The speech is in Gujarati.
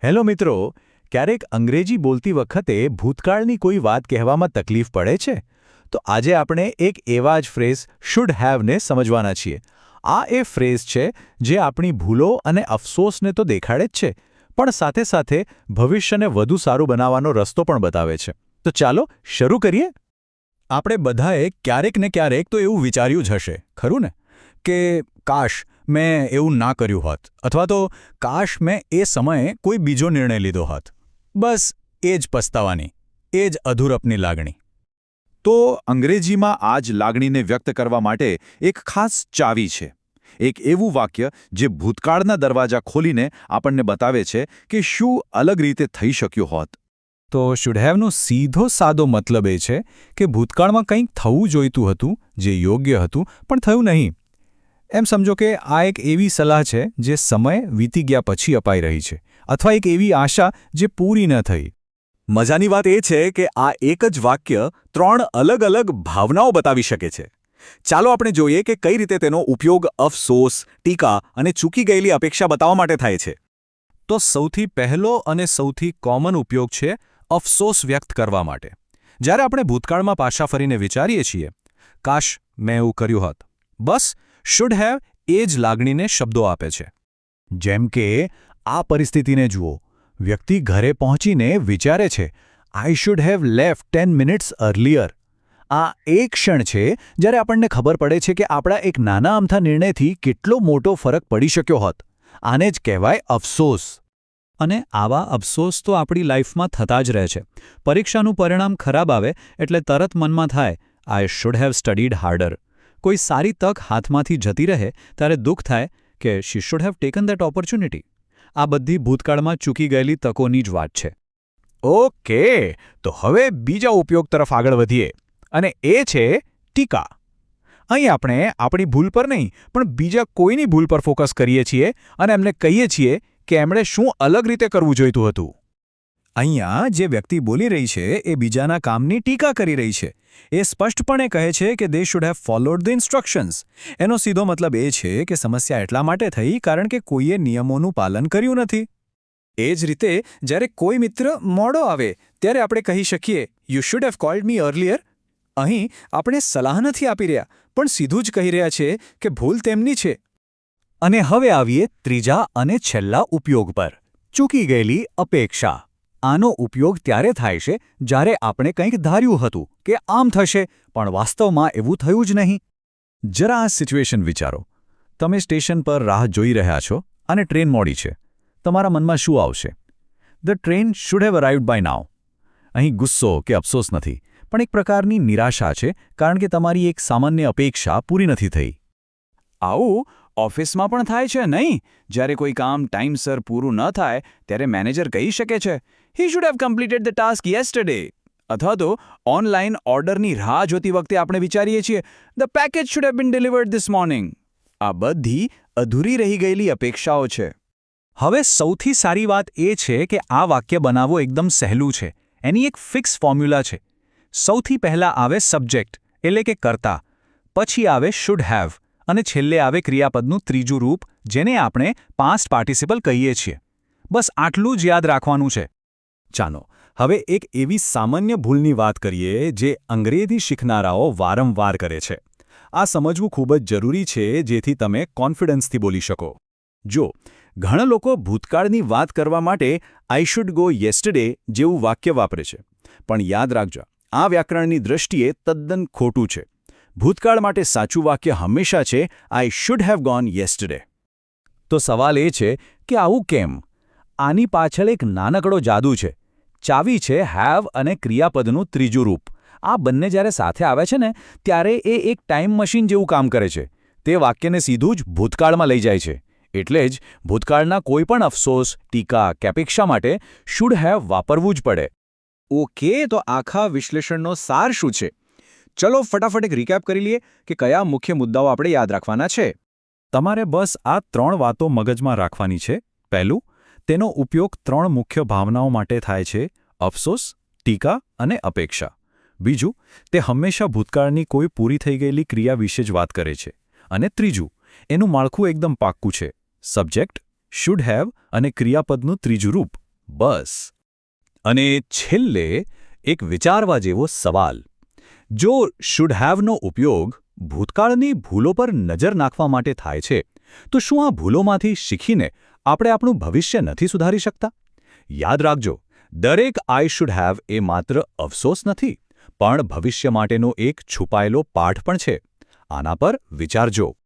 હેલો મિત્રો, ક્યારેક અંગ્રેજી બોલતી વખતે ભૂતકાળની કોઈ વાત કહેવામાં તકલીફ પડે છે? તો આજે આપણે એક એવા જ ફ્રેઝ શુડ હેવને સમજવાના છીએ. આ એ ફ્રેઝ છે જે આપણી ભૂલો અને અફસોસને તો દેખાડે જ છે, પણ સાથે સાથે ભવિષ્યને વધુ સારું બનાવવાનો રસ્તો પણ બતાવે છે. તો ચાલો શરૂ કરીએ. આપણે બધાએ ક્યારેક ને ક્યારેક તો એવું વિચાર્યું જ હશે, ખરું ને? કે કાશ મેં એવું ના કર્યું હોત, અથવા તો કાશ મેં એ સમયે કોઈ બીજો નિર્ણય લીધો હોત. બસ એ જ પસ્તાવાની, એ જ અધૂરપની લાગણી. તો અંગ્રેજીમાં આ જ લાગણીને વ્યક્ત કરવા માટે એક ખાસ ચાવી છે. એક એવું વાક્ય જે ભૂતકાળના દરવાજા ખોલીને આપણને બતાવે છે કે શું અલગ રીતે થઈ શક્યું હોત. તો શુડ હેવનો સીધો સાદો મતલબ એ છે કે ભૂતકાળમાં કંઈક થવું જોઈતું હતું, જે યોગ્ય હતું, પણ થયું નહીં. એમ સમજો કે આ એક એવી સલાહ છે જે સમય વીતી ગયા પછી અપાઈ રહી છે, અથવા એક એવી આશા જે પૂરી ન થઈ. મજાની વાત એ છે કે આ એક જ વાક્ય ત્રણ અલગ અલગ ભાવનાઓ બતાવી શકે છે. ચાલો આપણે જોઈએ કે કઈ રીતે તેનો ઉપયોગ અફસોસ, ટીકા અને ચૂકી ગયેલી અપેક્ષા બતાવવા માટે થાય છે. તો સૌથી પહેલો અને સૌથી કોમન ઉપયોગ છે અફસોસ વ્યક્ત કરવા માટે. જ્યારે આપણે ભૂતકાળમાં પાછા ફરીને વિચારીએ છીએ, કાશ મેં એવું કર્યું હોત, બસ શુડ હેવ એ જ લાગણીને શબ્દો આપે છે. જેમ કે આ પરિસ્થિતિને જુઓ. વ્યક્તિ ઘરે પહોંચીને વિચારે છે, I should have left 10 minutes earlier. આ એક ક્ષણ છે જ્યારે આપણને ખબર પડે છે કે આપણા એક નાના અમથા નિર્ણયથી કેટલો મોટો ફરક પડી શક્યો હોત. આને જ કહેવાય અફસોસ. અને આવા અફસોસ તો આપણી લાઈફમાં થતા જ રહે છે. પરીક્ષાનું પરિણામ ખરાબ આવે એટલે તરત મનમાં થાય, આઈ શુડ હેવ સ્ટડીડ હાર્ડર. કોઈ સારી તક હાથમાંથી જતી રહે ત્યારે દુઃખ થાય કે she should have taken that opportunity. આ બધી ભૂતકાળમાં ચૂકી ગયેલી તકોની જ વાત છે. ઓકે, તો હવે બીજા ઉપયોગ તરફ આગળ વધીએ, અને એ છે ટીકા. અહીં આપણે આપણી ભૂલ પર નહીં, પણ બીજા કોઈની ભૂલ પર ફોકસ કરીએ છીએ અને એમને કહીએ છીએ કે એમણે શું અલગ રીતે કરવું જોઈતું હતું. અહીંયા જે વ્યક્તિ બોલી રહી છે એ બીજાના કામની ટીકા કરી રહી છે. એ સ્પષ્ટપણે કહે છે કે they should have followed the instructions. એનો સીધો મતલબ એ છે કે સમસ્યા એટલા માટે થઈ કારણ કે કોઈએ નિયમોનું પાલન કર્યું નથી. એ જ રીતે જ્યારે કોઈ મિત્ર મોડો આવે ત્યારે આપણે કહી શકીએ, you should have called me earlier. અહીં આપણે સલાહ નથી આપી રહ્યા, પણ સીધું જ કહી રહ્યા છે કે ભૂલ તેમની છે. અને હવે આવીએ ત્રીજા અને છેલ્લા ઉપયોગ પર, ચૂકી ગયેલી અપેક્ષા. આનો ઉપયોગ ત્યારે થાય છે જ્યારે આપણે કંઈક ધાર્યું હતું કે આમ થશે, પણ વાસ્તવમાં એવું થયું જ નહીં. જરા આ સિચ્યુએશન વિચારો. તમે સ્ટેશન પર રાહ જોઈ રહ્યા છો અને ટ્રેન મોડી છે. તમારા મનમાં શું આવશે? The train should have arrived by now. અહીં ગુસ્સો કે અફસોસ નથી, પણ એક પ્રકારની નિરાશા છે, કારણ કે તમારી એક સામાન્ય અપેક્ષા પૂરી નથી થઈ. આવું ઓફિસમાં પણ થાય છે નહીં? જ્યારે કોઈ કામ ટાઈમસર પૂરું ન થાય ત્યારે મેનેજર કહી શકે છે, he should have completed the task yesterday. અથવા તો ઓનલાઈન ઓર્ડરની રાહ જોતી વખતે આપણે વિચારીએ છીએ, the package should have been delivered this morning. આ બધી અધૂરી રહી ગયેલી અપેક્ષાઓ છે. હવે સૌથી સારી વાત એ છે કે આ વાક્ય બનાવવું એકદમ સહેલું છે. એની એક ફિક્સ ફોર્મ્યુલા છે. સૌથી પહેલાં આવે સબ્જેક્ટ, એટલે કે કર્તા. પછી આવે શુડ હેવ, અને છેલ્લે આવે ક્રિયાપદનું ત્રીજું રૂપ, જેને આપણે પાસ્ટ પાર્ટિસિપલ કહીએ છીએ. બસ આટલું જ યાદ રાખવાનું છે. ચાલો હવે એક એવી સામાન્ય ભૂલની વાત કરીએ જે અંગ્રેજી શીખનારાઓ વારંવાર કરે છે. આ સમજવું ખૂબ જ જરૂરી છે જેથી તમે કોન્ફિડન્સથી બોલી શકો. જો ઘણા લોકો ભૂતકાળની વાત કરવા માટે આઈ શુડ ગો યેસ્ટરડે જેવું વાક્ય વાપરે છે, પણ યાદ રાખજો, આ વ્યાકરણની દૃષ્ટિએ તદ્દન ખોટું છે. ભૂતકાળ માટે સાચું વાક્ય હંમેશા છે I should have gone yesterday. તો સવાલ એ છે કે આવું કેમ? આની પાછળ એક નાનકડો જાદુ છે. ચાવી છે હેવ અને ક્રિયાપદનું ત્રીજું રૂપ. આ બંને જ્યારે સાથે આવે છે ને, ત્યારે એ એક ટાઈમ મશીન જેવું કામ કરે છે. તે વાક્યને સીધું જ ભૂતકાળમાં લઈ જાય છે. એટલે જ ભૂતકાળના કોઈ પણ અફસોસ, ટીકા કે અપેક્ષા માટે શુડ હેવ વાપરવું જ પડે. ઓકે, તો આખા વિશ્લેષણનો સાર શું છે? ચલો ફટાફટ એક રિકેપ કરી લઈએ કે કયા મુખ્ય મુદ્દાઓ આપણે યાદ રાખવાના છે. તમારે બસ આ 3 વાતો મગજમાં રાખવાની છે. પહેલું, તેનો ઉપયોગ 3 મુખ્ય ભાવનાઓ માટે થાય છે: અફસોસ, ટીકા અને અપેક્ષા. બીજું, તે હંમેશા ભૂતકાળની કોઈ પૂરી થઈ ગયેલી ક્રિયા વિશે જ વાત કરે છે. અને ત્રીજું, એનું માળખું એકદમ પાક્કું છે: સબ્જેક્ટ, શુડ હેવ અને ક્રિયાપદનું ત્રીજું રૂપ. બસ. અને છેલ્લે એક વિચારવા જેવો સવાલ. જો શુડ હેવનો ઉપયોગ ભૂતકાળની ભૂલો પર નજર નાખવા માટે થાય છે, તો શું આ ભૂલોમાંથી શીખીને આપણે આપણું ભવિષ્ય નથી સુધારી શકતા? યાદ રાખજો, દરેક આઈ શુડ હેવ એ માત્ર અફસોસ નથી, પણ ભવિષ્ય માટેનો એક છુપાયેલો પાઠ પણ છે. આના પર વિચારજો.